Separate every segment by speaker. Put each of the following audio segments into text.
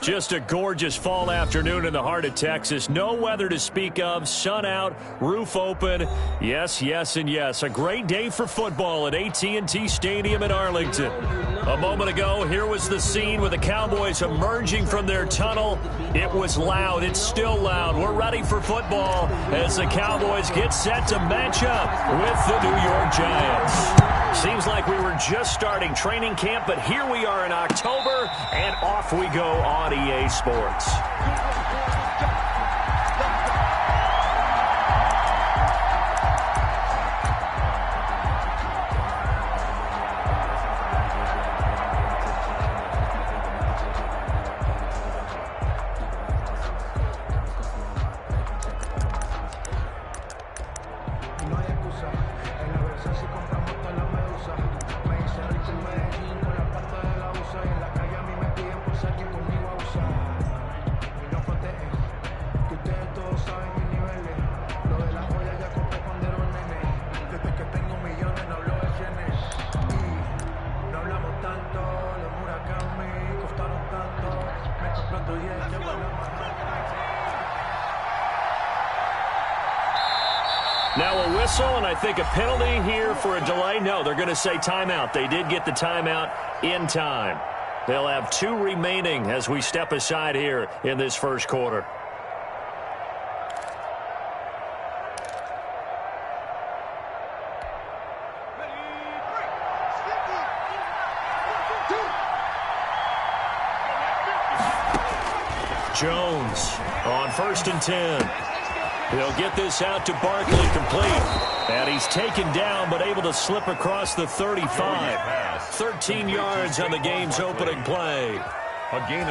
Speaker 1: Just a gorgeous fall afternoon in the heart of Texas. No weather to speak of. Sun out, roof open. Yes, yes, and yes. A great day for football at AT&T Stadium in Arlington. A moment ago, here was the scene with the Cowboys emerging from their tunnel. It was loud. It's still loud. We're ready for football as the Cowboys get set to match up with the New York Giants. Seems like we were just starting training camp, but here we are in October, and off we go on EA Sports. Now a whistle, and I think a penalty here for a delay. No, they're going to say timeout. They did get the timeout in time. They'll have 2 remaining as we step aside here in this first quarter. Jones on 1st and 10. He'll get this out to Barkley, complete. And he's taken down but able to slip across the 35. 13 yards on the game's opening play.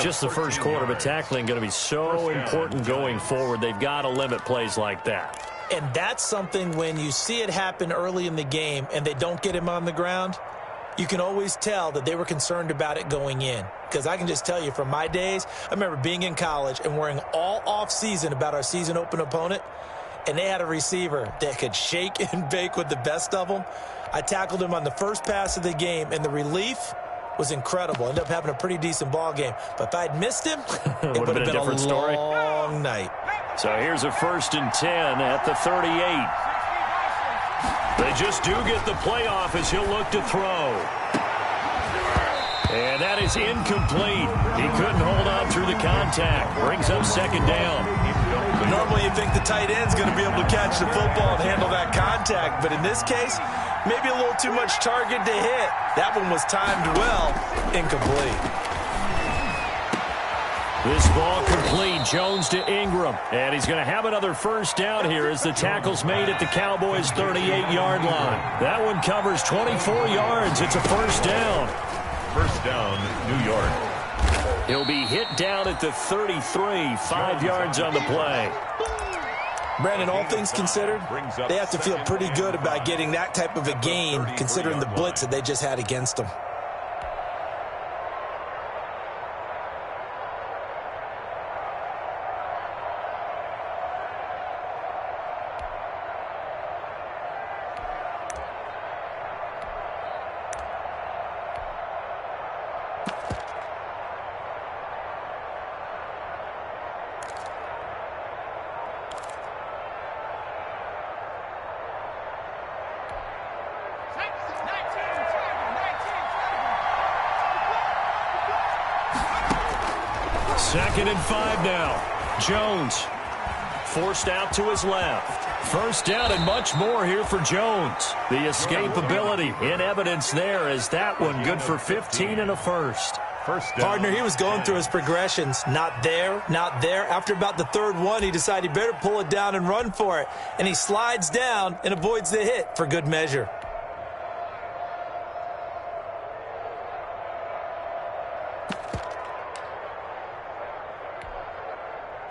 Speaker 1: Just the first quarter, but tackling going to be so important going forward. They've got to limit plays like that.
Speaker 2: And that's something when you see it happen early in the game and they don't get him on the ground, you can always tell that they were concerned about it going in. Because I can just tell you from my days, I remember being in college and worrying all off-season about our season open opponent, and they had a receiver that could shake and bake with the best of them. I tackled him on the first pass of the game, and the relief was incredible. Ended up having a pretty decent ball game. But if I'd missed him, it would have been a different story. Long night.
Speaker 1: So here's a 1st and 10 at the 38. They just do get the playoff as he'll look to throw. And that is incomplete. He couldn't hold on through the contact. Brings up 2nd down.
Speaker 2: Normally you think the tight end's going to be able to catch the football and handle that contact. But in this case, maybe a little too much target to hit. That one was timed well. Incomplete.
Speaker 1: This ball complete. Jones to Ingram. And he's going to have another 1st down here as the tackle's made at the Cowboys' 38-yard line. That one covers 24 yards. It's a 1st down.
Speaker 3: 1st down, New York.
Speaker 1: He'll be hit down at the 33, 5 yards on the play.
Speaker 2: Brandon, all things considered, they have to feel pretty good about getting that type of a gain considering the blitz that they just had against them.
Speaker 1: Second and 5 now. Jones forced out to his left. 1st down and much more here for Jones. The escapability in evidence there as that one good for 15 and a 1st.
Speaker 2: Partner, he was going through his progressions. Not there, not there. After about the 3rd one, he decided he better pull it down and run for it. And he slides down and avoids the hit for good measure.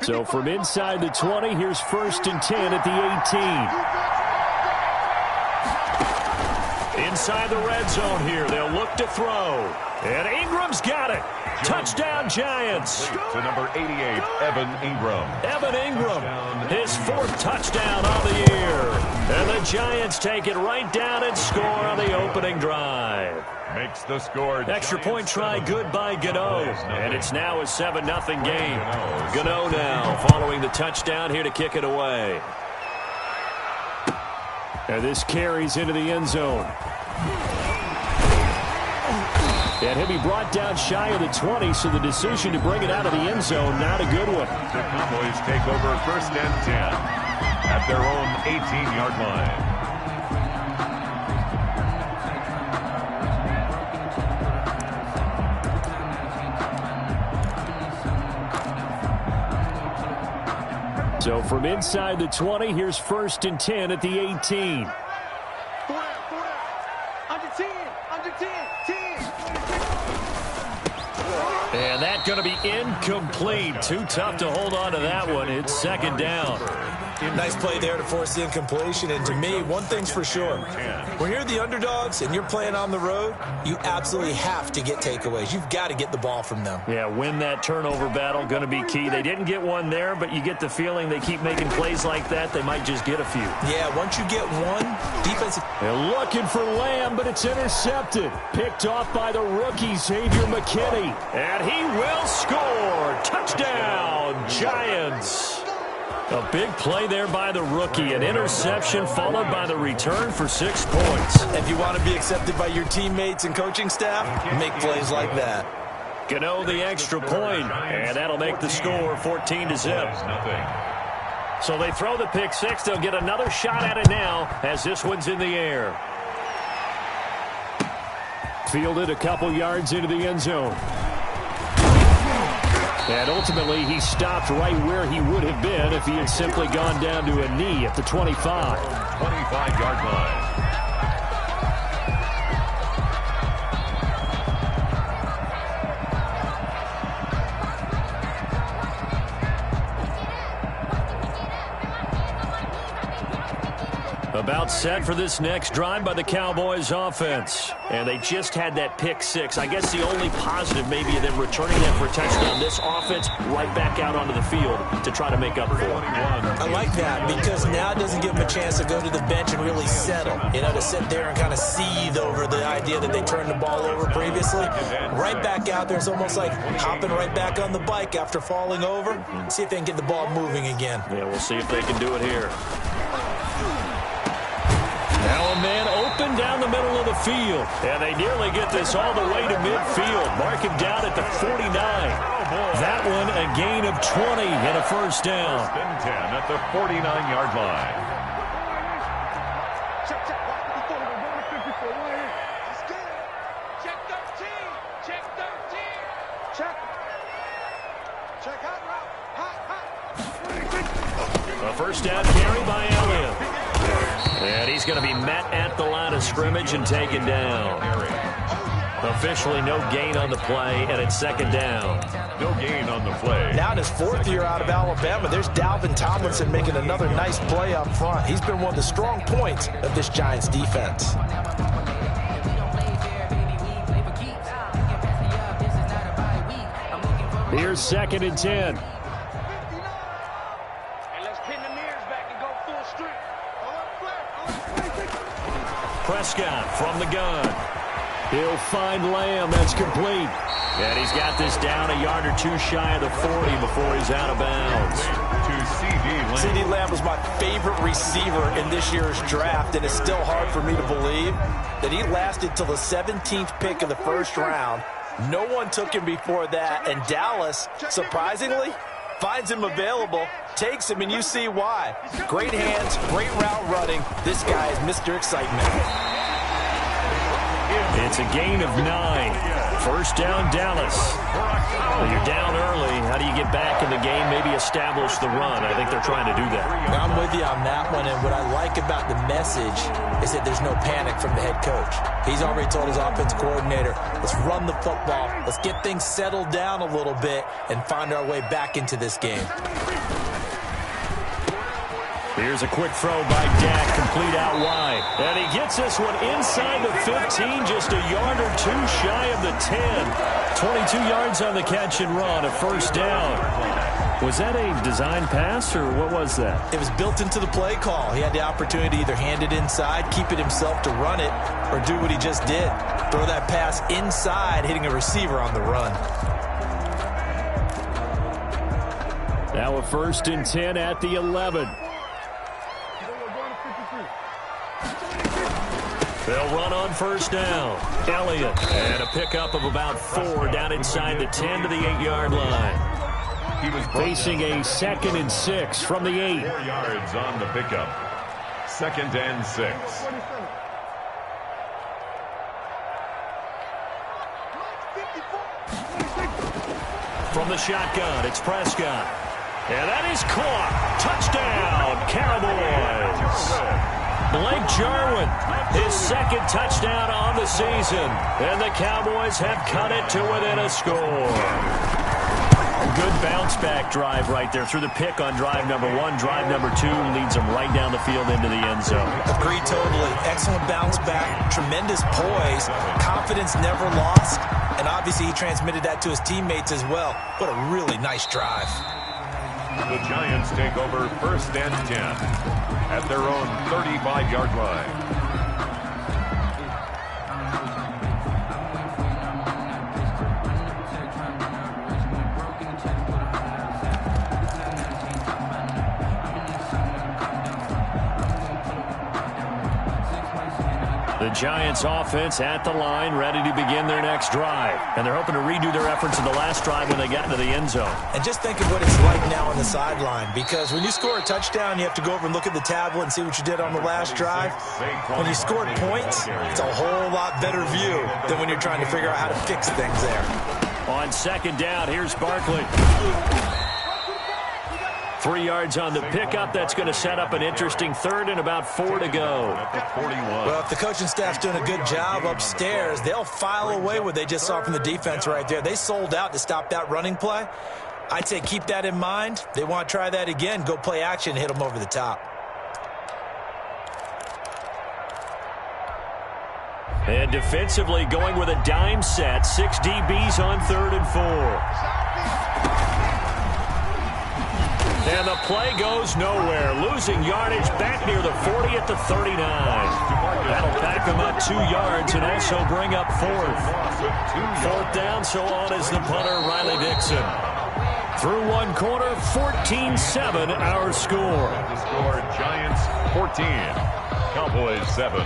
Speaker 1: So from inside the 20, here's 1st and 10 at the 18. inside the red zone here. They'll look to throw. And Ingram's got it. Touchdown, Giants.
Speaker 3: To number 88, Evan Ingram.
Speaker 1: Evan Ingram, his 4th touchdown on the year. And the Giants take it right down and score on the opening drive.
Speaker 3: Makes the score.
Speaker 1: Extra point try good by Gano. And it's now a 7-0 game. Gano now following the touchdown here to kick it away. And this carries into the end zone. And he'll be brought down shy of the 20, so the decision to bring it out of the end zone, not a good one.
Speaker 3: The Cowboys take over 1st and 10 at their own 18-yard line.
Speaker 1: So from inside the 20, here's 1st and 10 at the 18. And that's going to be incomplete. Too tough to hold on to that one. It's 2nd down.
Speaker 2: Nice play there to force the incompletion. And to me, one thing's for sure. When you're the underdogs and you're playing on the road, you absolutely have to get takeaways. You've got to get the ball from them.
Speaker 1: Yeah, win that turnover battle, going to be key. They didn't get one there, but you get the feeling they keep making plays like that, they might just get a few.
Speaker 2: Yeah, once you get one, defensive.
Speaker 1: They're looking for Lamb, but it's intercepted. Picked off by the rookie, Xavier McKinney. And he will score. Touchdown, Giants. A big play there by the rookie. An interception followed by the return for 6 points.
Speaker 2: If you want to be accepted by your teammates and coaching staff, make plays like that.
Speaker 1: Gano the extra point, and that'll make the score 14-0. So they throw the pick six. They'll get another shot at it now as this one's in the air. Fielded a couple yards into the end zone. And ultimately, he stopped right where he would have been if he had simply gone down to a knee at the 25.
Speaker 3: 25-yard line.
Speaker 1: About set for this next drive by the Cowboys offense. And they just had that pick six. I guess the only positive maybe of them returning that for a touchdown. This offense right back out onto the field to try to make up for it.
Speaker 2: I like that because now it doesn't give them a chance to go to the bench and really settle. You know, to sit there and kind of seethe over the idea that they turned the ball over previously. Right back out there. It's almost like hopping right back on the bike after falling over. See if they can get the ball moving again.
Speaker 1: Yeah, we'll see if they can do it here. Now a man open down the middle of the field. And they nearly get this all the way to midfield. Mark him down at the 49. That one a gain of 20 and a first down.
Speaker 3: 10 at the 49-yard line.
Speaker 1: A first down carry by Elliott. And he's going to be met at the line of scrimmage and taken down. Officially no gain on the play, and it's second down.
Speaker 3: No gain on the play.
Speaker 2: Now in his fourth year out of Alabama, there's Dalvin Tomlinson making another nice play up front. He's been one of the strong points of this Giants defense.
Speaker 1: Here's second and 10. Prescott from the gun. He'll find Lamb. That's complete. And he's got this down a yard or two shy of the 40 before he's out of bounds.
Speaker 3: To
Speaker 2: CD Lamb was my favorite receiver in this year's draft, and it's still hard for me to believe that he lasted till the 17th pick of the first round. No one took him before that, and Dallas, surprisingly, finds him available, takes him, and you see why. Great hands, great route running. This guy is Mr. Excitement.
Speaker 1: It's a gain of 9. First down, Dallas. Well, you're down early. How do you get back in the game? Maybe establish the run. I think they're trying to do that.
Speaker 2: I'm with you on that one, and what I like about the message is that there's no panic from the head coach. He's already told his offensive coordinator, let's run the football, let's get things settled down a little bit and find our way back into this game.
Speaker 1: Here's a quick throw by Dak, complete out wide. And he gets this one inside the 15, just a yard or two shy of the 10. 22 yards on the catch and run, a first down. Was that a design pass, or what was that?
Speaker 2: It was built into the play call. He had the opportunity to either hand it inside, keep it himself to run it, or do what he just did. Throw that pass inside, hitting a receiver on the run.
Speaker 1: Now a 1st and 10 at the 11. They'll run on first down. Elliott, and a pickup of about 4 down inside the 10 to the 8-yard line.
Speaker 3: He was
Speaker 1: facing a 2nd and 6 from the 8.
Speaker 3: 4 yards on the pickup. 2nd and 6.
Speaker 1: From the shotgun, it's Prescott. And that is caught. Touchdown, Cowboys. Blake Jarwin, his 2nd touchdown on the season. And the Cowboys have cut it to within a score. Good bounce-back drive right there through the pick on drive number 1. Drive number 2 leads them right down the field into the end zone.
Speaker 2: Agree totally. Excellent bounce-back, tremendous poise, confidence never lost, and obviously he transmitted that to his teammates as well. What a really nice drive.
Speaker 3: The Giants take over 1st and 10 at their own 35-yard line.
Speaker 1: The Giants offense at the line, ready to begin their next drive. And they're hoping to redo their efforts in the last drive when they got into the end zone.
Speaker 2: And just think of what it's like now on the sideline, because when you score a touchdown, you have to go over and look at the tablet and see what you did on the last drive. When you scored points, it's a whole lot better view than when you're trying to figure out how to fix things there.
Speaker 1: On 2nd down, here's Barkley. 3 yards on the pickup. That's going to set up an interesting 3rd and about 4 to go.
Speaker 2: Well, if the coaching staff's doing a good job upstairs, they'll file away what they just saw from the defense right there. They sold out to stop that running play. I'd say keep that in mind. They want to try that again. Go play action, hit them over the top.
Speaker 1: And defensively going with a dime set. 6 DBs on 3rd and 4. And the play goes nowhere. Losing yardage back near the 40 at the 39. That'll back them up 2 yards and also bring up 4th. 4th down, so on is the punter, Riley Dixon. Through one quarter, 14-7 our score.
Speaker 3: The score, Giants 14, Cowboys 7.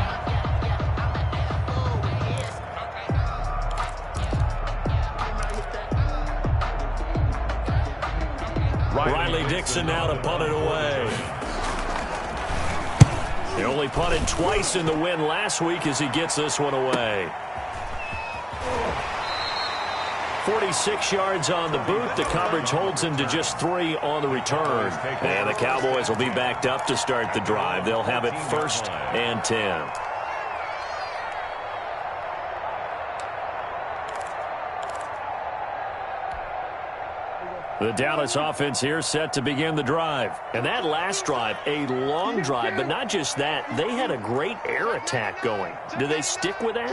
Speaker 1: Riley Dixon now to punt it away. He only punted twice in the win last week as he gets this one away. 46 yards on the boot. The coverage holds him to just 3 on the return. And the Cowboys will be backed up to start the drive. They'll have it 1st and 10. The Dallas offense here set to begin the drive. And that last drive, a long drive, but not just that. They had a great air attack going. Do they stick with that?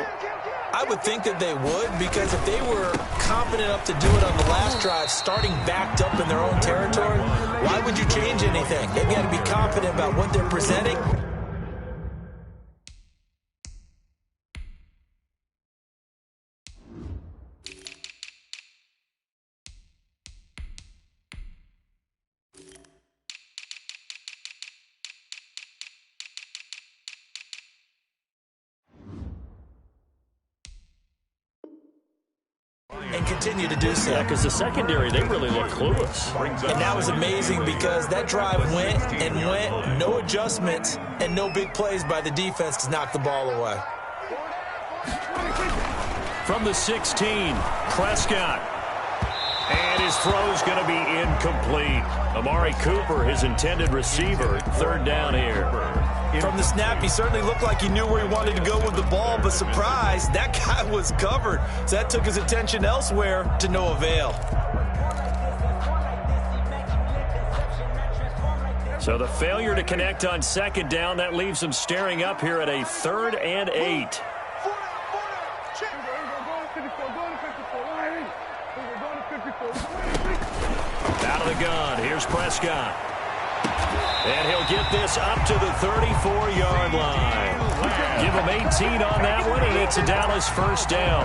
Speaker 2: I would think that they would, because if they were confident enough to do it on the last drive, starting backed up in their own territory, why would you change anything? They've got to be confident about what they're presenting. And continue to do so.
Speaker 1: Yeah, because the secondary, they really look clueless.
Speaker 2: And that was amazing because that drive went and went, no adjustments and no big plays by the defense to knock the ball away.
Speaker 1: From the 16, Prescott. And his throw's going to be incomplete. Amari Cooper, his intended receiver, 3rd down here.
Speaker 2: From the snap, he certainly looked like he knew where he wanted to go with the ball, but surprise, that guy was covered. So that took his attention elsewhere to no avail.
Speaker 1: So the failure to connect on second down, that leaves them staring up here at a 3rd and 8. Out of the gun, here's Prescott. And he'll get this up to the 34-yard line. Give him 18 on that one, and it's a Dallas first down.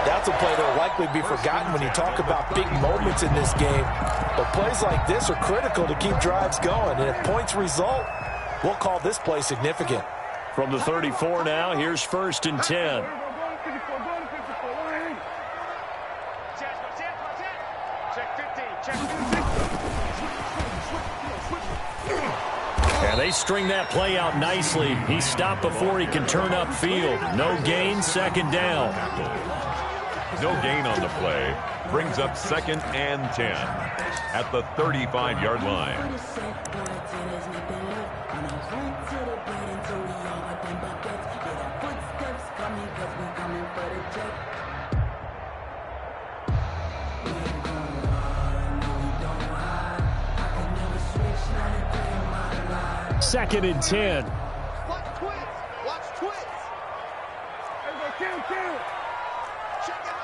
Speaker 2: That's a play that will likely be forgotten when you talk about big moments in this game. But plays like this are critical to keep drives going. And if points result, we'll call this play significant.
Speaker 1: From the 34 now, here's 1st and 10. And they string that play out nicely. He's stopped before he can turn upfield. No gain, 2nd down.
Speaker 3: No gain on the play. Brings up 2nd and 10 at the 35-yard line.
Speaker 1: Second and 10.
Speaker 4: Watch twits. Watch twits. Kill. Check it out.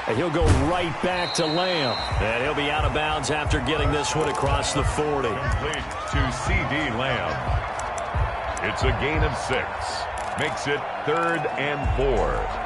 Speaker 1: And he'll go right back to Lamb. And he'll be out of bounds after getting this one across the 40.
Speaker 3: Complete to C.D. Lamb. It's a gain of 6. Makes it 3rd and 4.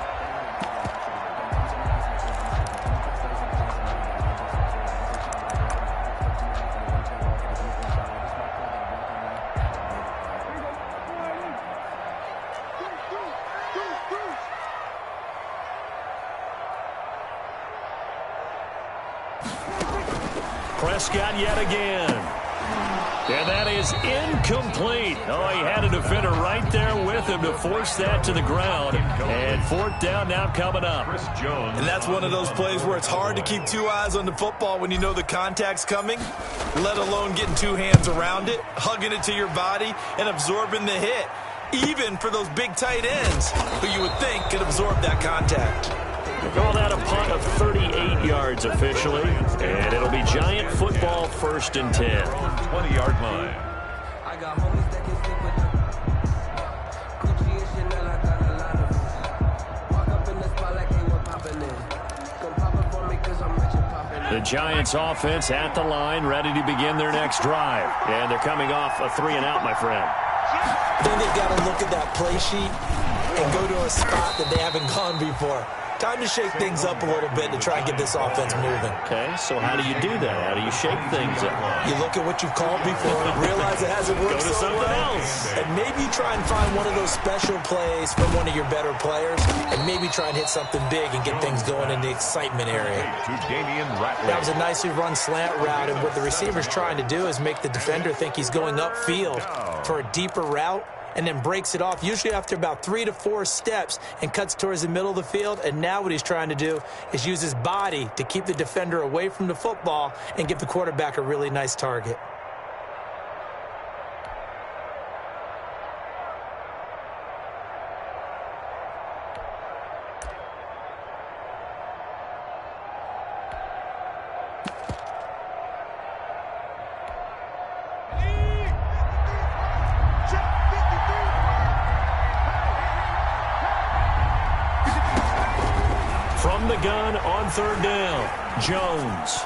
Speaker 1: Prescott yet again. And that is incomplete. Oh, he had a defender right there with him to force that to the ground. And 4th down now coming up.
Speaker 3: Chris Jones.
Speaker 2: And that's one of those plays where it's hard to keep 2 eyes on the football when you know the contact's coming, let alone getting 2 hands around it, hugging it to your body, and absorbing the hit, even for those big tight ends who you would think could absorb that contact.
Speaker 1: We'll call that a punt of 38 yards officially, and it'll be Giant football 1st and 10.
Speaker 3: 20-yard line.
Speaker 1: The Giants offense at the line, ready to begin their next drive. And they're coming off a 3-and-out, my friend.
Speaker 2: I think they've got to look at that play sheet and go to a spot that they haven't gone before. Time to shake things up a little bit to try and get this offense moving.
Speaker 1: Okay, so how do you do that? How do you shake things up?
Speaker 2: You look at what you've called before, realize it hasn't worked
Speaker 1: Go to something else.
Speaker 2: and maybe try and find one of those special plays from one of your better players, and maybe try and hit something big and get things going in the excitement area.
Speaker 3: To Damian Ratley.
Speaker 2: That was a nicely run slant route, and what the receiver's trying to do is make the defender think he's going upfield for a deeper route, and then breaks it off, usually after about 3 to 4 steps, and cuts towards the middle of the field. And now what he's trying to do is use his body to keep the defender away from the football and give the quarterback a really nice target.
Speaker 1: From the gun on 3rd down, Jones.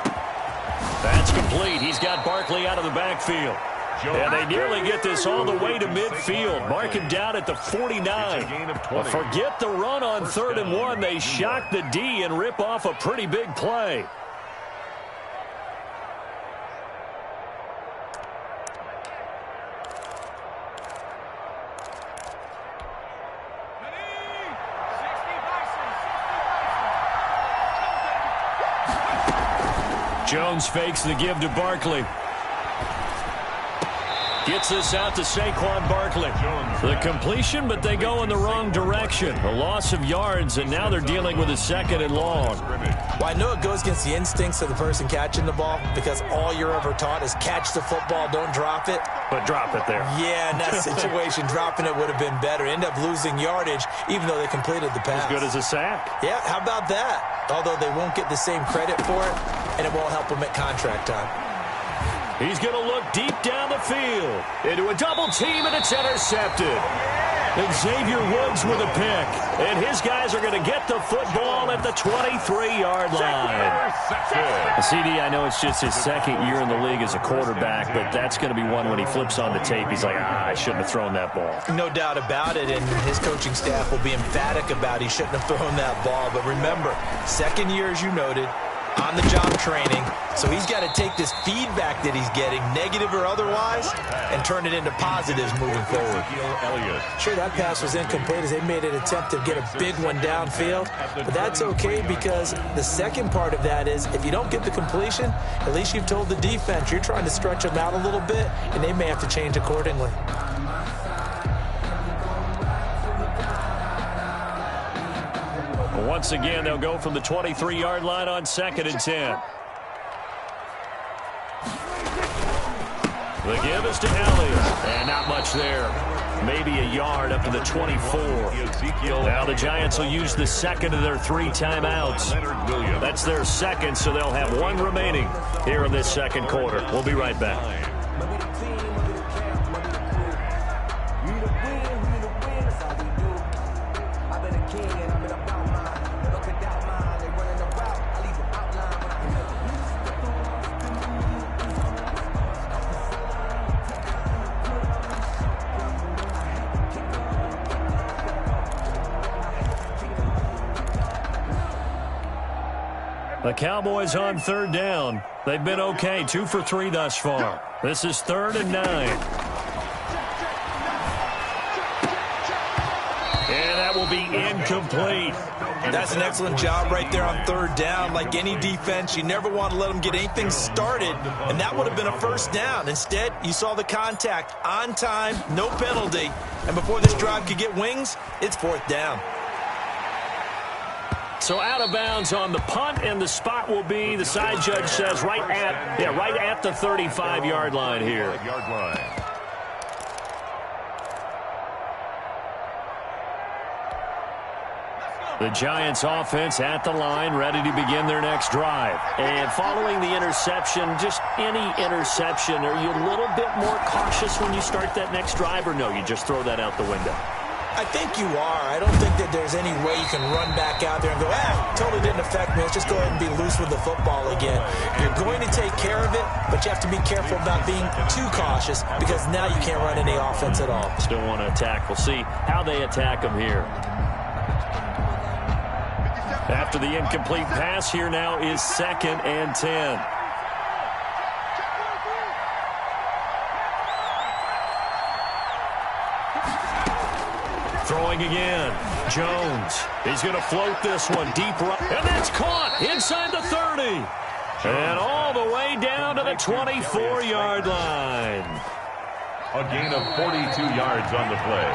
Speaker 1: That's complete. He's got Barkley out of the backfield. And they nearly get this all the way to midfield. Mark him down at the 49. But forget the run on 3rd and 1. They shock the D and rip off a pretty big play. Jones fakes the give to Barkley. Gets this out to Saquon Barkley. The completion, but they go in the wrong direction. A loss of yards, and now they're dealing with a 2nd and long.
Speaker 2: Well, I know it goes against the instincts of the person catching the ball because all you're ever taught is catch the football, don't drop it.
Speaker 1: But drop it there.
Speaker 2: Yeah, in that situation, dropping it would have been better. End up losing yardage, even though they completed the pass.
Speaker 1: As good as a sack.
Speaker 2: Yeah, how about that? Although they won't get the same credit for it, and it won't help them at contract time.
Speaker 1: He's going to look deep down the field into a double team, and it's intercepted. Xavier Woods with a pick, and his guys are going to get the football at the 23-yard line. CD, I know it's just his 2nd year in the league as a quarterback, but that's going to be one when he flips on the tape. He's like, I shouldn't have thrown that ball.
Speaker 2: No doubt about it, and his coaching staff will be emphatic about he shouldn't have thrown that ball. But remember, 2nd year, as you noted, on-the-job training, so he's got to take this feedback that he's getting, negative or otherwise, and turn it into positives moving forward. Sure, that pass was incomplete as they made an attempt to get a big one downfield, but that's okay because the second part of that is if you don't get the completion, at least you've told the defense you're trying to stretch them out a little bit, and they may have to change accordingly.
Speaker 1: Once again, they'll go from the 23-yard line on 2nd and 10. The give is to Elliott, and not much there. Maybe a yard up to the 24. Now the Giants will use the 2nd of their 3 timeouts. That's their 2nd, so they'll have 1 remaining here in this 2nd quarter. We'll be right back. The Cowboys on 3rd down. They've been okay, 2 for 3 thus far. This is 3rd and 9. And that will be incomplete.
Speaker 2: That's an excellent job right there on 3rd down. Like any defense, you never want to let them get anything started, and that would have been a 1st down. Instead, you saw the contact on time, no penalty, and before this drive could get wings, it's 4th down.
Speaker 1: So out of bounds on the punt, and the spot will be, the side judge says, right at the 35-yard line here. The Giants offense at the line, ready to begin their next drive. And following the interception, just any interception, are you a little bit more cautious when you start that next drive, or no, you just throw that out the window?
Speaker 2: I think you are. I don't think that there's any way you can run back out there and go, totally didn't affect me. Let's just go ahead and be loose with the football again. You're going to take care of it, but you have to be careful about being too cautious because now you can't run any offense at all.
Speaker 1: Still want to attack. We'll see how they attack them here. After the incomplete pass, here now is 2nd and 10. Throwing again. Jones. He's going to float this one deep right. And that's caught inside the 30. And all the way down to the 24-yard line.
Speaker 3: A gain of 42 yards on the play.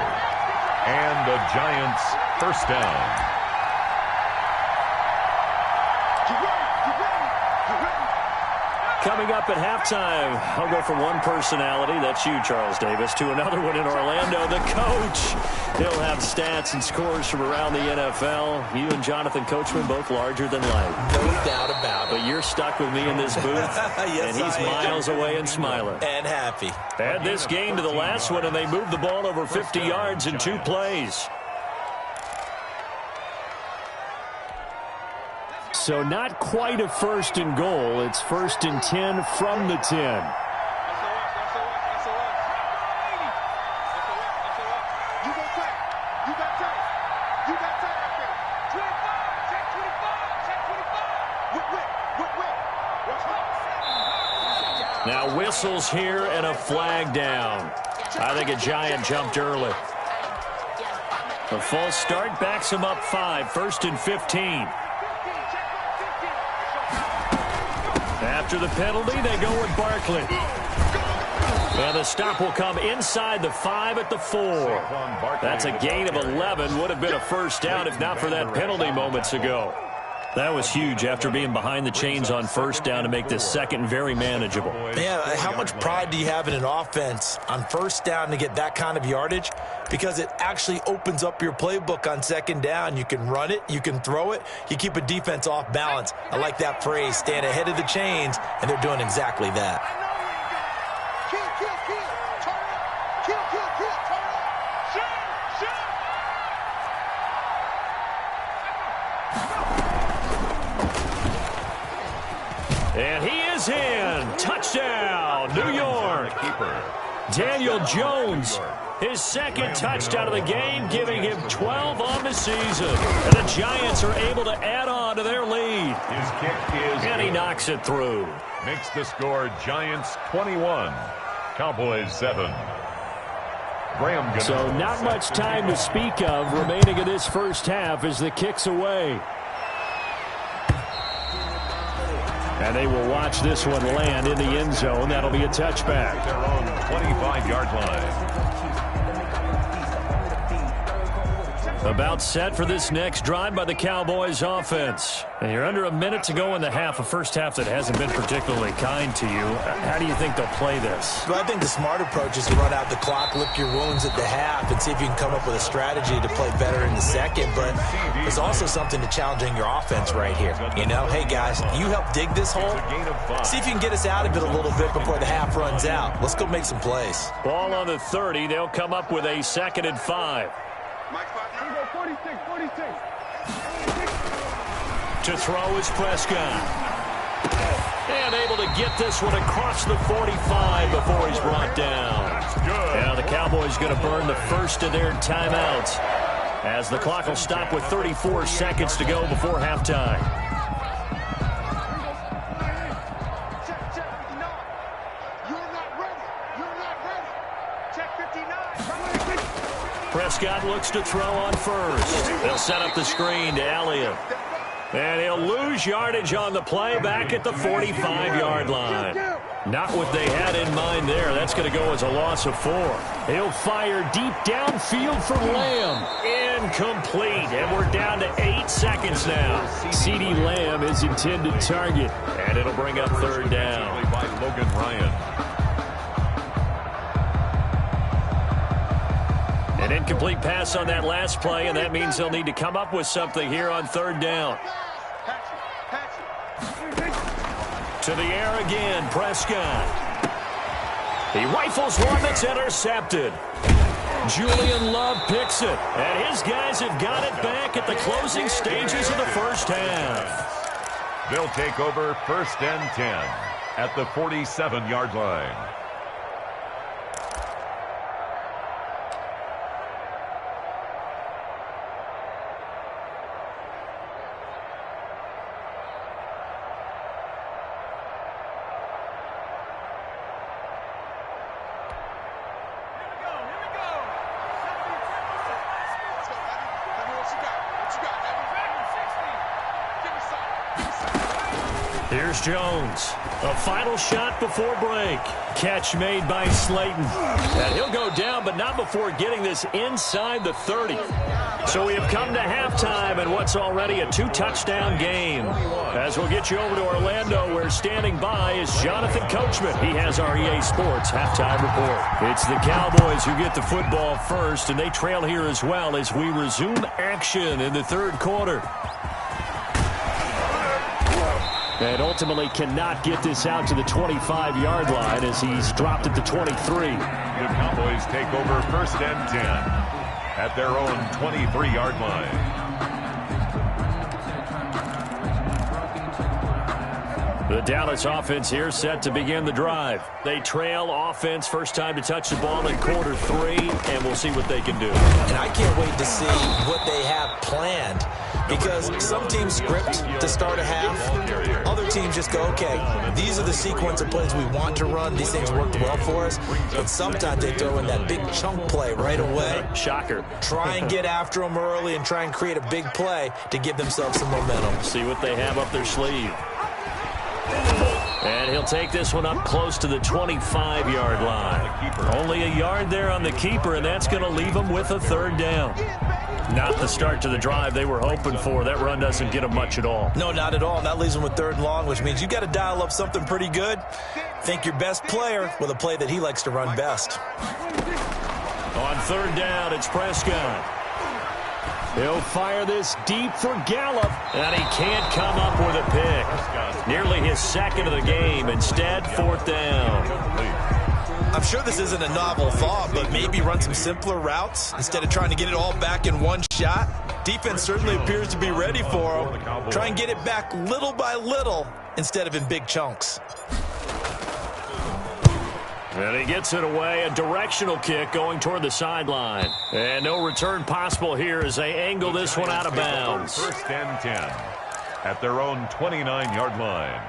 Speaker 3: And the Giants 1st down.
Speaker 1: Coming up at halftime, I'll go from one personality, that's you, Charles Davis, to another one in Orlando, the coach. He'll have stats and scores from around the NFL. You and Jonathan Coachman, both larger than life.
Speaker 2: No doubt about it.
Speaker 1: But you're stuck with me in this booth,
Speaker 2: yes,
Speaker 1: and he's miles away and smiling.
Speaker 2: And happy.
Speaker 1: Add this game to the last one, and they moved the ball over 50 yards in 2 plays. So not quite a 1st and goal. It's 1st and 10 from the 10. Now whistles here and a flag down. I think a Giant jumped early. A false start backs him up 5. 1st and 15. After the penalty, they go with Barkley. And the stop will come inside the 5 at the 4. That's a gain of 11. Would have been a first down if not for that penalty moments ago. That was huge after being behind the chains on first down to make this second very manageable.
Speaker 2: Yeah, how much pride do you have in an offense on first down to get that kind of yardage? Because it actually opens up your playbook on second down. You can run it, you can throw it, you keep a defense off balance. I like that phrase, stand ahead of the chains, and they're doing exactly that.
Speaker 4: Kill, kill, kill. Turn it. Kill, kill, kill. Turn it. Shoot, shoot.
Speaker 1: And he is in. Touchdown, New York. Daniel Jones, his second touchdown of the game, giving him 12 on the season. And the Giants are able to add on to their lead.
Speaker 3: His kick is
Speaker 1: And he knocks it through.
Speaker 3: Makes the score Giants 21, Cowboys 7. Graham.
Speaker 1: So not much time to speak of remaining in this first half as the kick's away. And they will watch this one land in the end zone. That'll be a touchback.
Speaker 3: Their own 25-yard line.
Speaker 1: About set for this next drive by the Cowboys offense. And you're under a minute to go in the half, a first half that hasn't been particularly kind to you. How do you think they'll play this?
Speaker 2: Well, I think the smart approach is to run out the clock, lick your wounds at the half, and see if you can come up with a strategy to play better in the second. But there's also something to challenging your offense right here. You know, hey, guys, you help dig this hole. See if you can get us out of it a little bit before the half runs out. Let's go make some plays.
Speaker 1: Ball on the 30. They'll come up with a 2nd and 5. To throw is Prescott. And able to get this one across the 45 before he's brought down. Now the Cowboys going to burn the first of their timeouts as the clock will stop with 34 seconds to go before halftime. Prescott looks to throw on first. They'll set up the screen to Elliott. And he'll lose yardage on the play back at the 45-yard line. Not what they had in mind there. That's going to go as a loss of 4. He'll fire deep downfield for Lamb. Incomplete. And we're down to 8 seconds now. CeeDee Lamb is intended target. And it'll bring up 3rd down.
Speaker 3: By Logan Ryan.
Speaker 1: An incomplete pass on that last play, and that means they'll need to come up with something here on 3rd down. To the air again, Prescott. He rifles one that's intercepted. Julian Love picks it, and his guys have got it back at the closing stages of the first half.
Speaker 3: They'll take over 1st and 10 at the 47-yard line.
Speaker 1: Here's Jones. A final shot before break. Catch made by Slayton. And he'll go down, but not before getting this inside the 30. So we have come to halftime in what's already a 2-touchdown game. As we'll get you over to Orlando, where standing by is Jonathan Coachman. He has our EA Sports halftime report. It's the Cowboys who get the football first, and they trail here as well as we resume action in the 3rd quarter. And ultimately cannot get this out to the 25-yard line as he's dropped at the 23.
Speaker 3: The Cowboys take over 1st and 10 at their own 23-yard line.
Speaker 1: The Dallas offense here set to begin the drive. They trail offense, first time to touch the ball in quarter 3, and we'll see what they can do.
Speaker 2: And I can't wait to see what they have planned, because some teams script to start a half. Other teams just go, okay, these are the sequence of plays we want to run. These things worked well for us. But sometimes they throw in that big chunk play right away.
Speaker 1: Shocker.
Speaker 2: Try and get after them early and try and create a big play to give themselves some momentum.
Speaker 1: See what they have up their sleeve. And he'll take this one up close to the 25-yard line. Only a yard there on the keeper, and that's going to leave him with a third down. Not the start to the drive they were hoping for. That run doesn't get them much at all.
Speaker 2: No, not at all. And that leaves them with third and long, which means you've got to dial up something pretty good. Think your best player with a play that he likes to run best.
Speaker 1: On third down, it's Prescott. He'll fire this deep for Gallup, and he can't come up with a pick. Nearly his second of the game. Instead, fourth down.
Speaker 2: I'm sure this isn't a novel thought, but maybe run some simpler routes instead of trying to get it all back in one shot. Defense certainly appears to be ready for him. Try and get it back little by little instead of in big chunks.
Speaker 1: And he gets it away, a directional kick going toward the sideline. And no return possible here as they angle this one out of bounds.
Speaker 3: First and 10 at their own 29-yard line.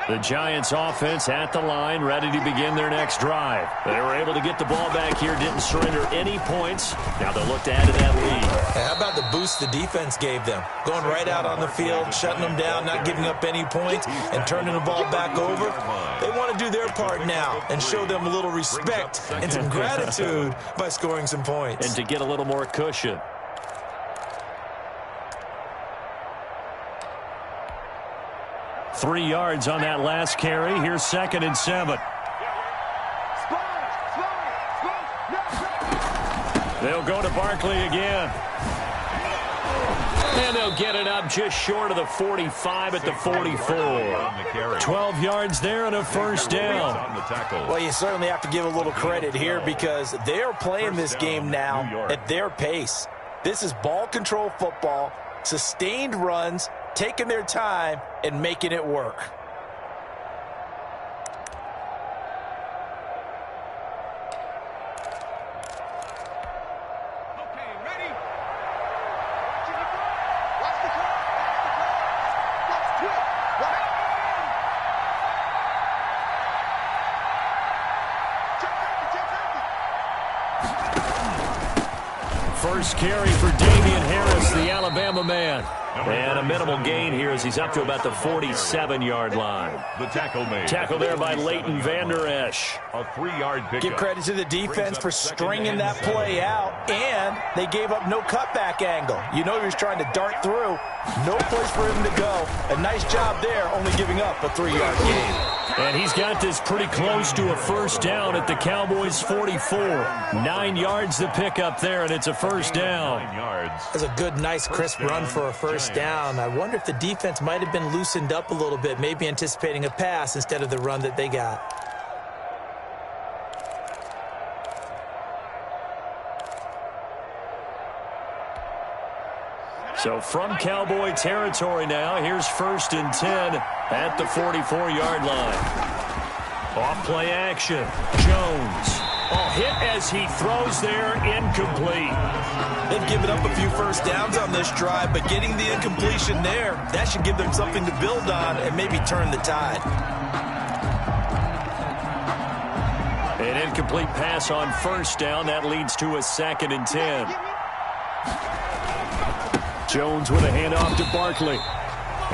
Speaker 1: The Giants offense at the line, ready to begin their next drive. They were able to get the ball back here, didn't surrender any points. Now they'll look to add to that lead.
Speaker 2: How about the boost the defense gave them? Going right out on the field, shutting them down, not giving up any points, and turning the ball back over. They want to do their part now and show them a little respect and some gratitude by scoring some points.
Speaker 1: And to get a little more cushion. Three yards on that last carry. Here's second and 7. They'll go to Barkley again. And they'll get it up just short of the 45 at the 44. 12 yards there and a first down.
Speaker 2: Well, you certainly have to give a little credit here because they're playing this game now at their pace. This is ball control football, sustained runs, taking their time and making it work.
Speaker 4: Okay, ready? Watch the clock. That's quick.
Speaker 1: First carry for Damian Harris, the Alabama man. And a minimal gain here as he's up to about the 47-yard line.
Speaker 3: The tackle made.
Speaker 1: Tackle there by Leighton Vander Esch.
Speaker 3: A 3-yard pickup.
Speaker 2: Give credit to the defense for stringing that play out, and they gave up no cutback angle. You know he was trying to dart through. No place for him to go. A nice job there, only giving up a 3-yard gain.
Speaker 1: And he's got this pretty close to a first down at the Cowboys' 44. 9 yards to pick up there, and it's a first down.
Speaker 3: 9 yards.
Speaker 2: That's a good, nice, crisp run for a first down. I wonder if the defense might have been loosened up a little bit, maybe anticipating a pass instead of the run that they got.
Speaker 1: So from Cowboy territory now, here's first and 10 at the 44-yard line. Off play action. Jones. Oh, hit as he throws there, incomplete.
Speaker 2: They've given up a few first downs on this drive, but getting the incompletion there, that should give them something to build on and maybe turn the tide.
Speaker 1: An incomplete pass on first down. That leads to a second and 10. Jones with a handoff to Barkley.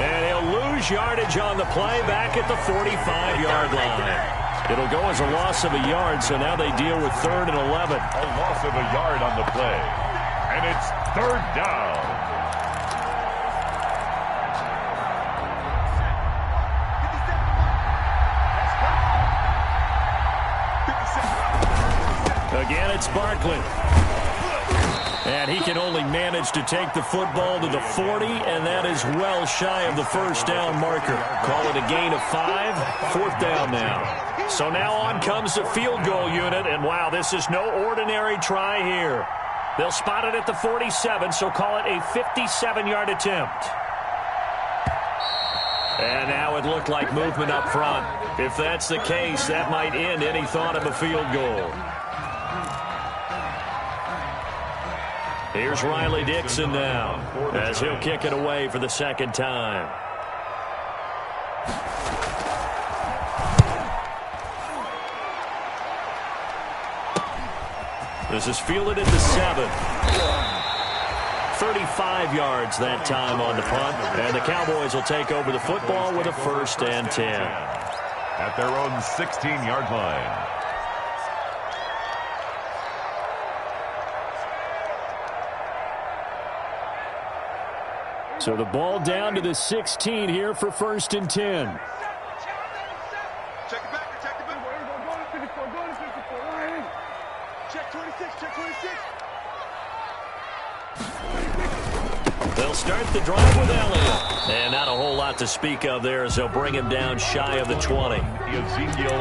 Speaker 1: And he'll lose yardage on the play back at the 45-yard line. It'll go as a loss of a yard, so now they deal with third and 11.
Speaker 3: A loss of a yard on the play. And it's third down.
Speaker 1: Again, it's Barkley. And he can only manage to take the football to the 40, and that is well shy of the first down marker. Call it a gain of 5. Fourth down now. So now on comes the field goal unit, and wow, this is no ordinary try here. They'll spot it at the 47, so call it a 57-yard attempt. And now it looked like movement up front. If that's the case, that might end any thought of a field goal. Here's Riley Dixon now as he'll kick it away for the second time. This is fielded at the 7. 35 yards that time on the punt. And the Cowboys will take over the football with a 1st and 10.
Speaker 3: At their own 16-yard line.
Speaker 1: So the ball down to the 16 here for 1st and 10.
Speaker 4: Check it back. Check it back. Check 26. Check 26.
Speaker 1: They'll start the drive with Elliott. And not a whole lot to speak of there as they'll bring him down shy of the 20.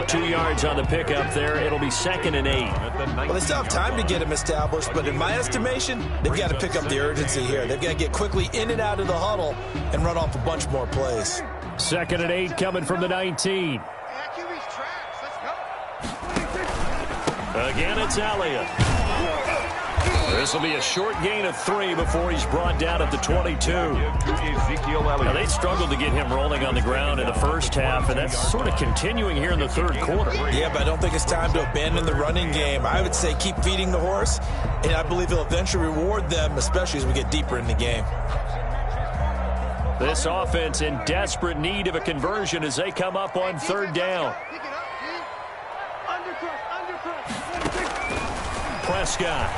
Speaker 1: 2 yards on the pickup there. It'll be 2nd and 8.
Speaker 2: Well, they still have time to get him established, but in my estimation, they've got to pick up the urgency here. They've got to get quickly in and out of the huddle and run off a bunch more plays.
Speaker 1: 2nd and 8 coming from the 19.
Speaker 4: QB's tracks. Let's go.
Speaker 1: Again, it's Elliott. This will be a short gain of 3 before he's brought down at the 22. Now, they struggled to get him rolling on the ground in the first half, and that's sort of continuing here in the 3rd quarter.
Speaker 2: Yeah, but I don't think it's time to abandon the running game. I would say keep feeding the horse, and I believe he'll eventually reward them, especially as we get deeper in the game.
Speaker 1: This offense in desperate need of a conversion as they come up on 3rd down.
Speaker 4: Pick it up, dude. Undercross.
Speaker 1: Prescott.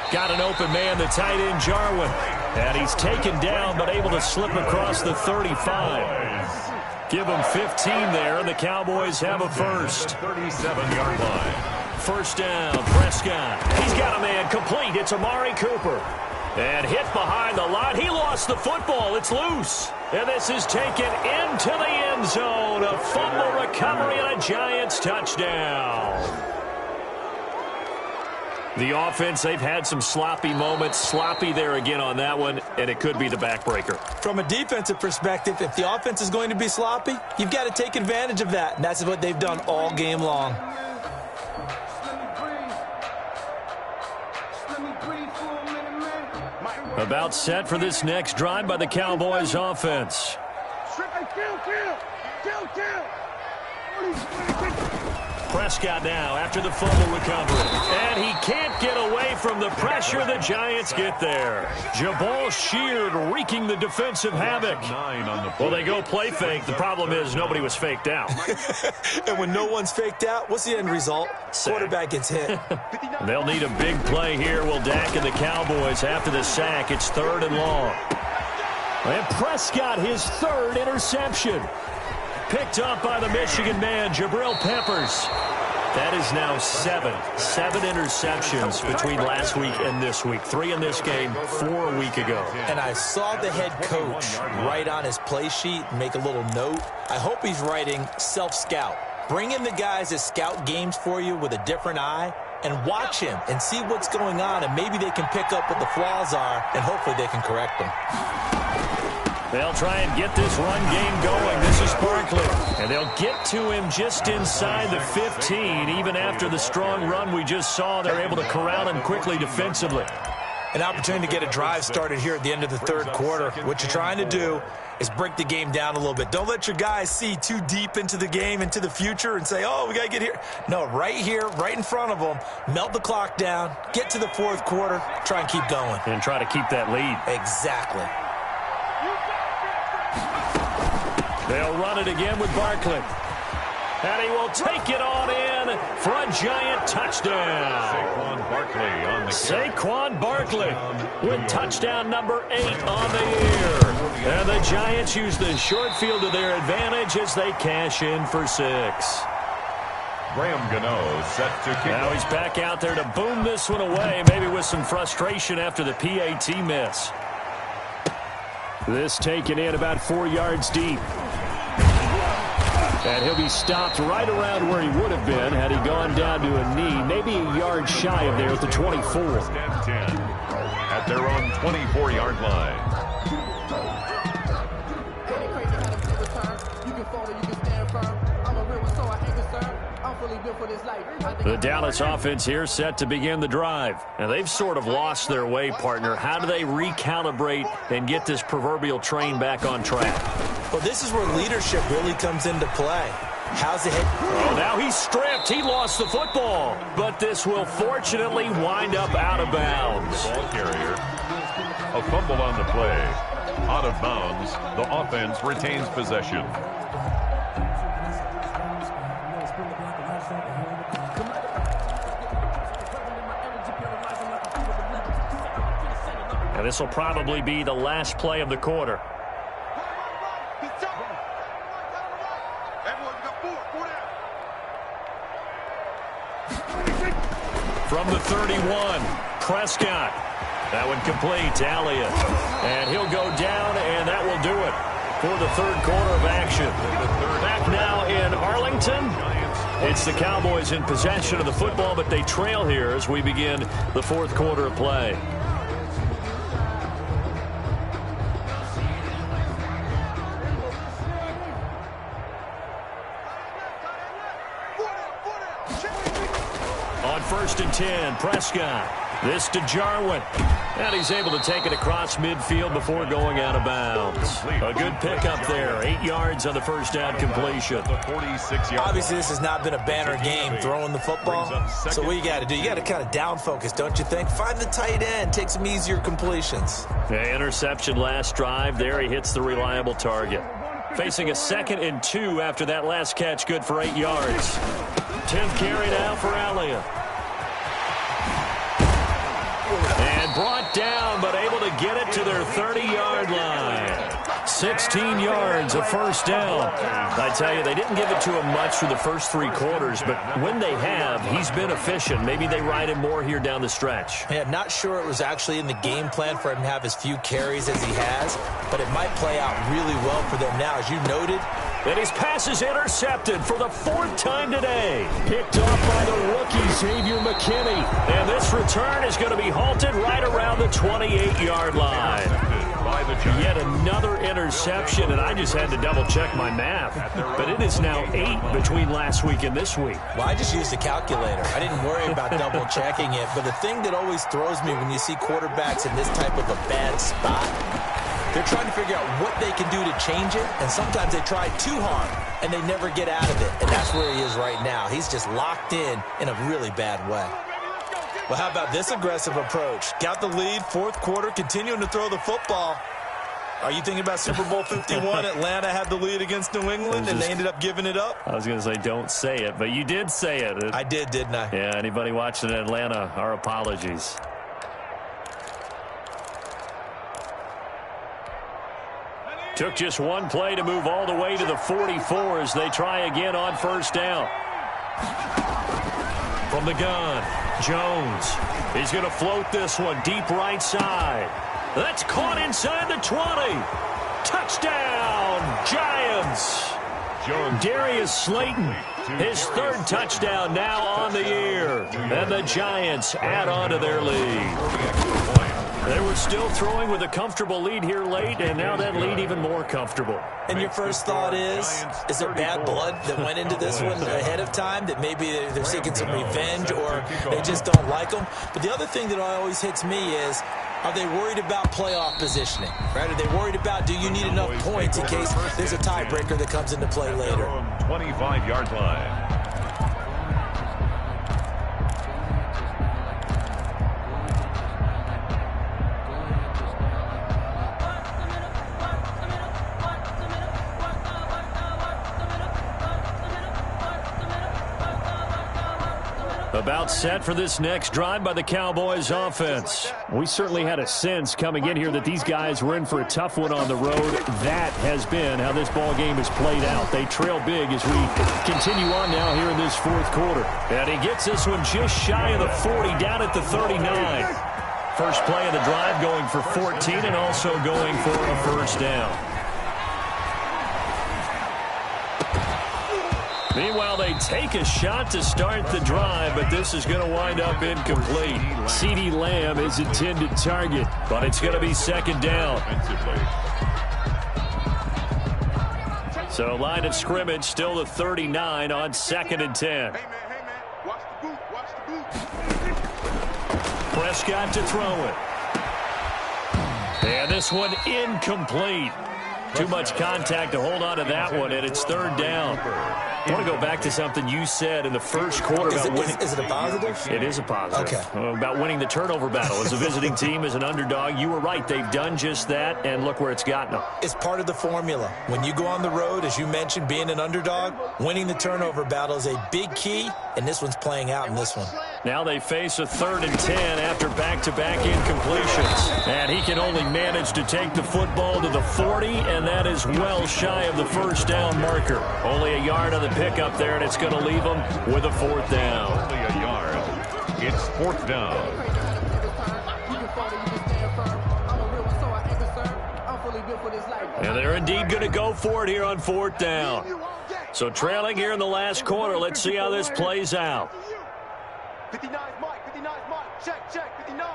Speaker 1: Got an open man, the tight end, Jarwin. And he's taken down, but able to slip across the 35. Give him 15 there, and the Cowboys have a 1st.
Speaker 3: 37-yard line.
Speaker 1: 1st down, Prescott. He's got a man complete. It's Amari Cooper. And hit behind the line. He lost the football. It's loose. And this is taken into the end zone. A fumble recovery and a Giants touchdown. The offense, they've had some sloppy moments. Sloppy there again on that one, and it could be the backbreaker.
Speaker 2: From a defensive perspective, if the offense is going to be sloppy, you've got to take advantage of that, and that's what they've done all game long.
Speaker 1: About set for this next drive by the Cowboys offense. Prescott now after the fumble recovery. And he can't get away from the pressure. The Giants get there. Jabal Sheard wreaking the defensive havoc. Well, they go play fake. The problem is nobody was faked out.
Speaker 2: And when no one's faked out, what's the end result? Quarterback gets hit.
Speaker 1: They'll need a big play here. Will Dak and the Cowboys after the sack. It's 3rd and long. And Prescott, his 3rd interception. Picked up by the Michigan man, Jabril Peppers. That is now 7 interceptions between last week and this week. 3 in this game, 4 a week ago.
Speaker 2: And I saw the head coach write on his play sheet, make a little note. I hope he's writing self-scout. Bring in the guys that scout games for you with a different eye and watch him and see what's going on, and maybe they can pick up what the flaws are, and hopefully they can correct them.
Speaker 1: They'll try and get this run game going. This is Barkley. And they'll get to him just inside the 15. Even after the strong run we just saw, they're able to corral him quickly defensively.
Speaker 2: An opportunity to get a drive started here at the end of the 3rd quarter. What you're trying to do is break the game down a little bit. Don't let your guys see too deep into the game, into the future, and say, oh, we got to get here. No, right here, right in front of them, melt the clock down, get to the 4th quarter, try and keep going.
Speaker 1: And try to keep that lead.
Speaker 2: Exactly.
Speaker 1: They'll run it again with Barkley. And he will take it on in for a Giant touchdown.
Speaker 3: Saquon Barkley on the
Speaker 1: Saquon Barkley with touchdown number 8 on the year. And the Giants use the short field to their advantage as they cash in for 6.
Speaker 3: Graham Gano set to kick.
Speaker 1: Now he's back out there to boom this one away, maybe with some frustration after the PAT miss. This taken in about 4 yards deep. And he'll be stopped right around where he would have been had he gone down to a knee, maybe a yard shy of there at the 24.
Speaker 3: At their own 24-yard line.
Speaker 1: The Dallas offense here set to begin the drive. And they've sort of lost their way, partner. How do they recalibrate and get this proverbial train back on track?
Speaker 2: Well, this is where leadership really comes into play. How's the head?
Speaker 1: Oh, now he's stripped. He lost the football. But this will fortunately wind up out of bounds.
Speaker 3: Ball carrier. A fumble on the play. Out of bounds. The offense retains possession.
Speaker 1: And this will probably be the last play of the quarter. From the 31, Prescott. That one complete to Elliott. And he'll go down, and that will do it for the third quarter of action. Back now in Arlington. It's the Cowboys in possession of the football, but they trail here as we begin the fourth quarter of play. On 1st and 10, Prescott. This to Jarwin. And he's able to take it across midfield before going out of bounds. A good pickup there. 8 yards on the first down completion.
Speaker 2: Obviously, this has not been a banner game throwing the football. So what you got to do, you got to kind of down focus, don't you think? Find the tight end. Take some easier completions.
Speaker 1: The interception last drive. There he hits the reliable target. Facing a 2nd and 2 after that last catch. Good for 8 yards. 10th carry now for Elliott. And brought down, but able to get it to their 30-yard line. 16 yards, a first down. I tell you, they didn't give it to him much for the first 3 quarters, but when they have, he's been efficient. Maybe they ride him more here down the stretch.
Speaker 2: Yeah, not sure it was actually in the game plan for him to have as few carries as he has, but it might play out really well for them now. As you noted,
Speaker 1: and his pass is intercepted for the 4th time today. Picked off by the rookie, Xavier McKinney. And this return is going to be halted right around the 28-yard line. Yet another interception, and I just had to double-check my math. But it is now 8 between last week and this week.
Speaker 2: Well, I just used a calculator. I didn't worry about double-checking it. But the thing that always throws me when you see quarterbacks in this type of a bad spot, they're trying to figure out what they can do to change it, and sometimes they try too hard, and they never get out of it. And that's where he is right now. He's just locked in a really bad way. Well, how about this aggressive approach? Got the lead, 4th quarter, continuing to throw the football. Are you thinking about Super Bowl 51? Atlanta had the lead against New England, and they ended up giving it up?
Speaker 1: I was going to say, don't say it, but you did say it.
Speaker 2: I did, didn't I?
Speaker 1: Yeah, anybody watching in Atlanta, our apologies. Took just one play to move all the way to the 44 as they try again on 1st down. From the gun, Jones. He's going to float this one deep right side. That's caught inside the 20. Touchdown, Giants. Darius Slayton, his 3rd touchdown now on the year. And the Giants add on to their lead. They were still throwing with a comfortable lead here late, and now that lead even more comfortable.
Speaker 2: And your first thought is there bad blood that went into this one ahead of time, that maybe they're seeking some revenge or they just don't like them? But the other thing that always hits me is, are they worried about playoff positioning? Right? Are they worried about, do you need enough points in case there's a tiebreaker that comes into play later?
Speaker 3: 25-yard line.
Speaker 1: About set for this next drive by the Cowboys offense. We certainly had a sense coming in here that these guys were in for a tough one on the road. That has been how this ball game has played out. They trail big as we continue on now here in this 4th quarter. And he gets this one just shy of the 40, down at the 39. First play of the drive going for 14 and also going for a first down. Meanwhile, they take a shot to start the drive, but this is going to wind up incomplete. CeeDee Lamb is intended target, but it's going to be 2nd down. So line of scrimmage still the 39 on 2nd and 10.
Speaker 4: Watch the boot.
Speaker 1: Prescott to throw it. And this one incomplete. Too much contact to hold on to that one, and it's 3rd down. I want to go back to something you said in the first quarter about winning.
Speaker 2: Is it a positive?
Speaker 1: It is a positive.
Speaker 2: Okay.
Speaker 1: About winning the turnover battle. As a visiting team, as an underdog, you were right. They've done just that, and look where it's gotten them.
Speaker 2: It's part of the formula. When you go on the road, as you mentioned, being an underdog, winning the turnover battle is a big key, and this one's playing out in this one.
Speaker 1: Now they face a 3rd and 10 after back-to-back incompletions. And he can only manage to take the football to the 40, and that is well shy of the first down marker. Only a yard on the pickup there, and it's going to leave him with a 4th down.
Speaker 3: Only a yard. It's 4th down.
Speaker 1: And they're indeed going to go for it here on 4th down. So trailing here in the last quarter, let's see how this plays out.
Speaker 4: 59's Mike, 59's Mike. Check, 59.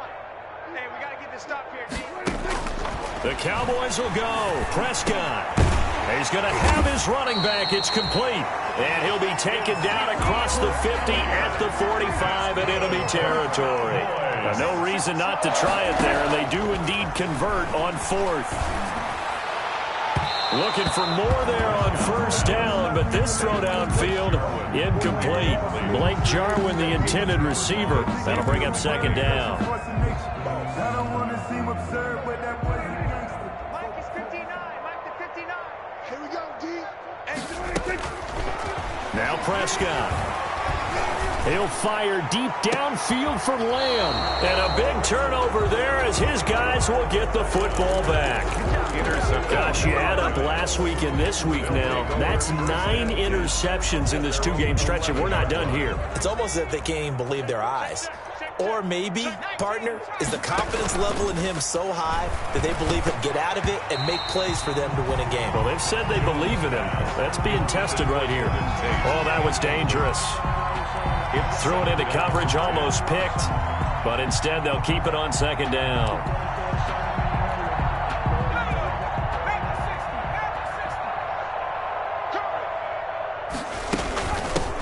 Speaker 4: Hey, we got to get this stop here, D.
Speaker 1: The Cowboys will go. Prescott. He's going to have his running back. It's complete. And he'll be taken down across the 50 at the 45 in enemy territory. Now, no reason not to try it there, and they do indeed convert on 4th. Looking for more there on 1st down, but this throw downfield incomplete. Blake Jarwin, the intended receiver. That'll bring up 2nd down.
Speaker 4: Mike is 59. Mike the 59. Here we go, D.
Speaker 1: Now Prescott. He'll fire deep downfield for Lamb. And a big turnover there as his guys will get the football back. Gosh, you add up last week and this week now. That's 9 interceptions in this 2-game stretch, and we're not done here.
Speaker 2: It's almost as if they can't even believe their eyes. Or maybe, partner, is the confidence level in him so high that they believe he'll get out of it and make plays for them to win a game.
Speaker 1: Well, they've said they believe in him. That's being tested right here. Oh, that was dangerous. Threw it into coverage, almost picked, but instead they'll keep it on 2nd down.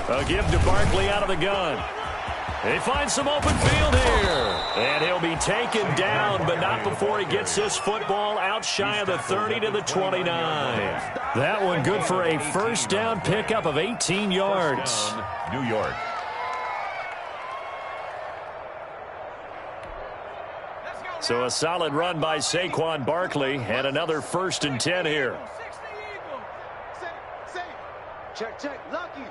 Speaker 1: A give to Barkley out of the gun. They find some open field here. And he'll be taken down, but not before he gets this football out shy of the 30 to the 29. That one good for a 1st down pickup of 18 yards.
Speaker 3: New York.
Speaker 1: So a solid run by Saquon Barkley and another 1st and 10 here.
Speaker 4: Check. Lucky.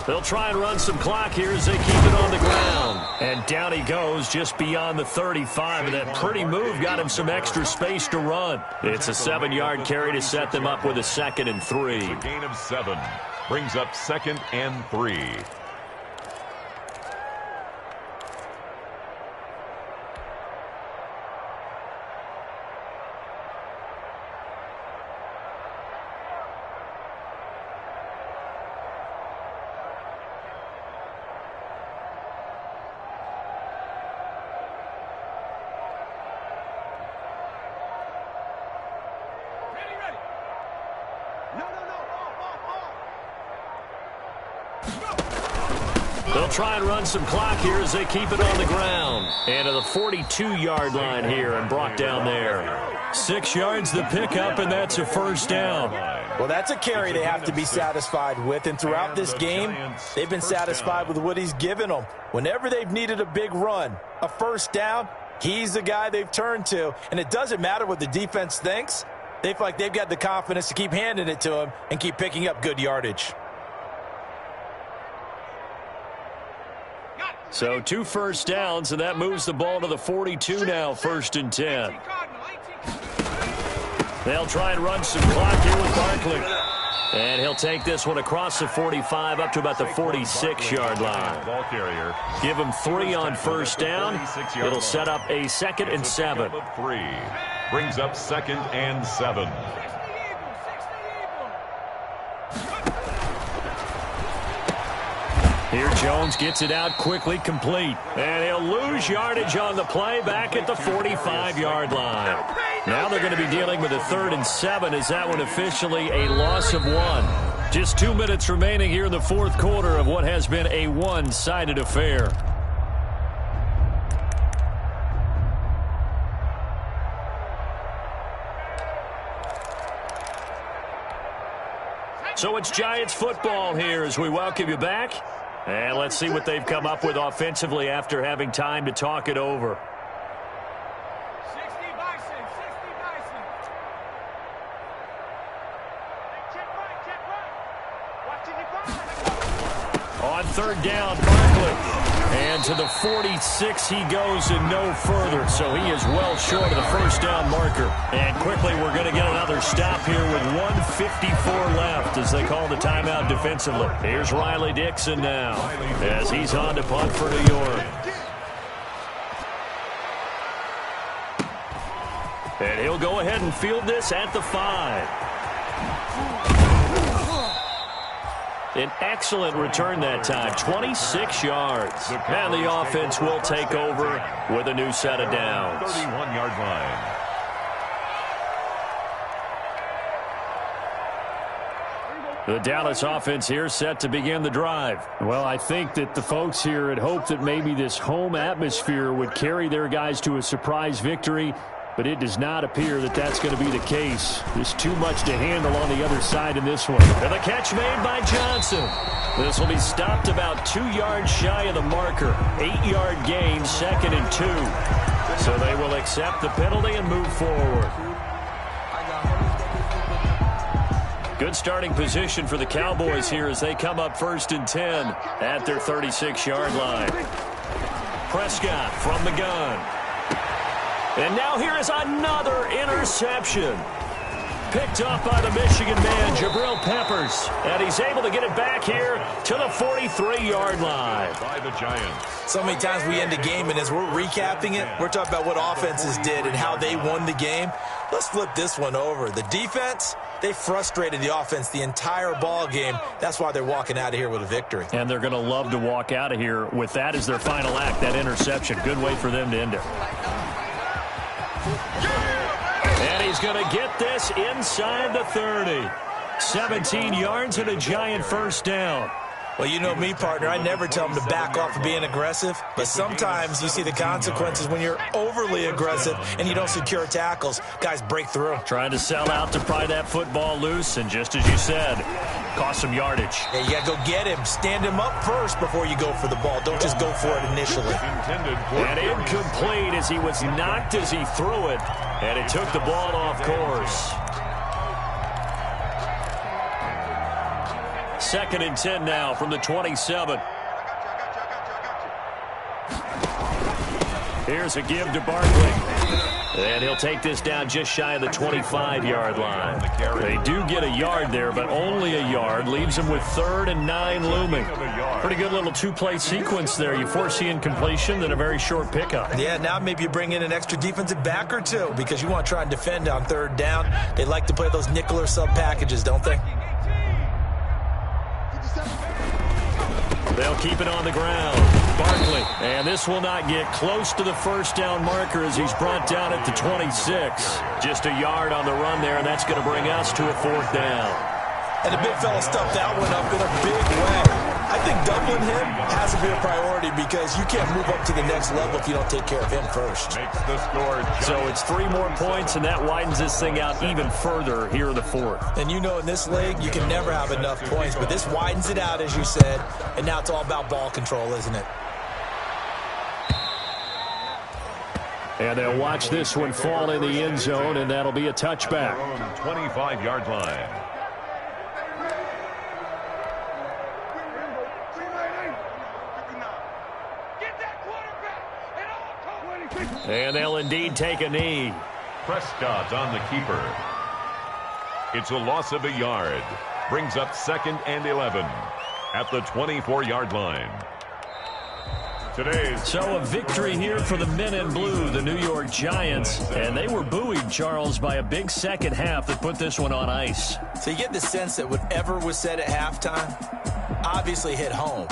Speaker 1: They'll try and run some clock here as they keep it on the ground. And down he goes just beyond the 35. And that pretty move got him some extra space to run. It's a 7-yard carry to set them up with a 2nd and 3.
Speaker 3: It's a gain of 7. Brings up 2nd and 3.
Speaker 1: They'll try and run some clock here as they keep it on the ground. And to the 42-yard line here and brought down there. 6 yards the pickup, and that's a 1st down.
Speaker 2: Well, that's a carry they have to be satisfied with. And throughout this game, they've been satisfied with what he's given them. Whenever they've needed a big run, a 1st down, he's the guy they've turned to. And it doesn't matter what the defense thinks. They feel like they've got the confidence to keep handing it to him and keep picking up good yardage.
Speaker 1: So 2 1st downs, and that moves the ball to the 42 now, 1st and 10. They'll try and run some clock here with Barkley. And he'll take this one across the 45 up to about the 46-yard line.
Speaker 3: Ball carrier.
Speaker 1: Give him 3 on 1st down. It'll set up a 2nd and 7.
Speaker 3: 3. Brings up 2nd and 7.
Speaker 1: Here Jones gets it out quickly, complete. And he'll lose yardage on the play back at the 45-yard line. Now they're going to be dealing with a 3rd and 7. Is that one officially a loss of 1? Just 2 minutes remaining here in the 4th quarter of what has been a one-sided affair. So it's Giants football here as we welcome you back. And let's see what they've come up with offensively after having time to talk it over.
Speaker 4: 60 Bison, 60 Bison. Check right. Watching your ball.
Speaker 1: On third down, Barkley. And to the 46 he goes and no further. So he is well short of the first down marker. And quickly we're going to get another stop here with 1:54 left as they call the timeout defensively. Here's Riley Dixon now as he's on to punt for New York. And he'll go ahead and field this at the 5. An excellent return that time, 26 yards. And the offense will take over with a new set of downs.
Speaker 3: 31-yard line.
Speaker 1: The Dallas offense here set to begin the drive. Well, I think that the folks here had hoped that maybe this home atmosphere would carry their guys to a surprise victory, but it does not appear that that's going to be the case. There's too much to handle on the other side in this one. And the catch made by Johnson. This will be stopped about 2 yards shy of the marker. 8-yard gain, 2nd and 2. So they will accept the penalty and move forward. Good starting position for the Cowboys here as they come up 1st and 10 at their 36-yard line. Prescott from the gun. And now here is another interception. Picked up by the Michigan man, Jabril Peppers. And he's able to get it back here to the 43-yard line.
Speaker 3: By the Giants.
Speaker 2: So many times we end a game, and as we're recapping it, we're talking about what offenses did and how they won the game. Let's flip this one over. The defense, they frustrated the offense the entire ball game. That's why they're walking out of here with a victory.
Speaker 1: And they're going to love to walk out of here with that as their final act, that interception. Good way for them to end it. And he's going to get this inside the 30. 17 yards and a Giant first down.
Speaker 2: Well, you know me, partner. I never tell them to back off of being aggressive. But sometimes you see the consequences when you're overly aggressive and you don't secure tackles. Guys break through.
Speaker 1: Trying to sell out to pry that football loose. And just as you said, cost some yardage.
Speaker 2: Yeah, you got to go get him. Stand him up first before you go for the ball. Don't just go for it initially.
Speaker 1: And incomplete as he was knocked as he threw it. And it took the ball off course. 2nd and 10 now from the 27. Here's a give to Barkley. And he'll take this down just shy of the 25-yard line. They do get a yard there, but only a yard. Leaves them with 3rd and 9 looming. Pretty good little two-play sequence there. You foresee incompletion, then a very short pickup.
Speaker 2: Yeah, now maybe you bring in an extra defensive back or two because you want to try and defend on 3rd down. They like to play those nickel or sub packages, don't they?
Speaker 1: They'll keep it on the ground. Barkley. And this will not get close to the first down marker as he's brought down at the 26. Just a yard on the run there, and that's going to bring us to a 4th down.
Speaker 2: And the big fella stuffed that one up in a big way. I think doubling him has to be a priority because you can't move up to the next level if you don't take care of him first.
Speaker 3: Makes the score.
Speaker 1: So it's 3 more points, and that widens this thing out even further here in the 4th.
Speaker 2: And you know in this league, you can never have enough points, but this widens it out, as you said, and now it's all about ball control, isn't it?
Speaker 1: And they'll watch this one fall in the end zone, and that'll be a touchback.
Speaker 3: 25-yard line.
Speaker 1: And they'll indeed take a knee.
Speaker 3: Prescott on the keeper. It's a loss of a yard. Brings up 2nd and 11 at the 24-yard line.
Speaker 1: So a victory here for the men in blue, the New York Giants. And they were buoyed, Charles, by a big second half that put this one on ice.
Speaker 2: So you get the sense that whatever was said at halftime obviously hit home.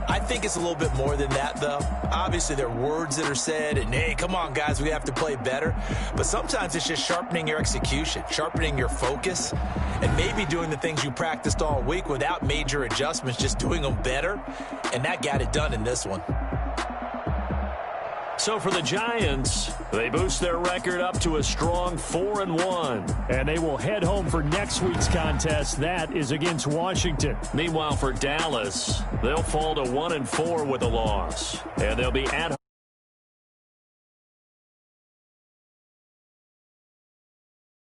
Speaker 2: I think it's a little bit more than that, though. Obviously, there are words that are said, and, hey, come on, guys, we have to play better. But sometimes it's just sharpening your execution, sharpening your focus, and maybe doing the things you practiced all week without major adjustments, just doing them better. And that got it done in this one.
Speaker 1: So for the Giants, they boost their record up to a strong 4-1.
Speaker 5: And they will head home for next week's contest. That is against Washington.
Speaker 1: Meanwhile, for Dallas, they'll fall to 1-4 with a loss. And they'll be at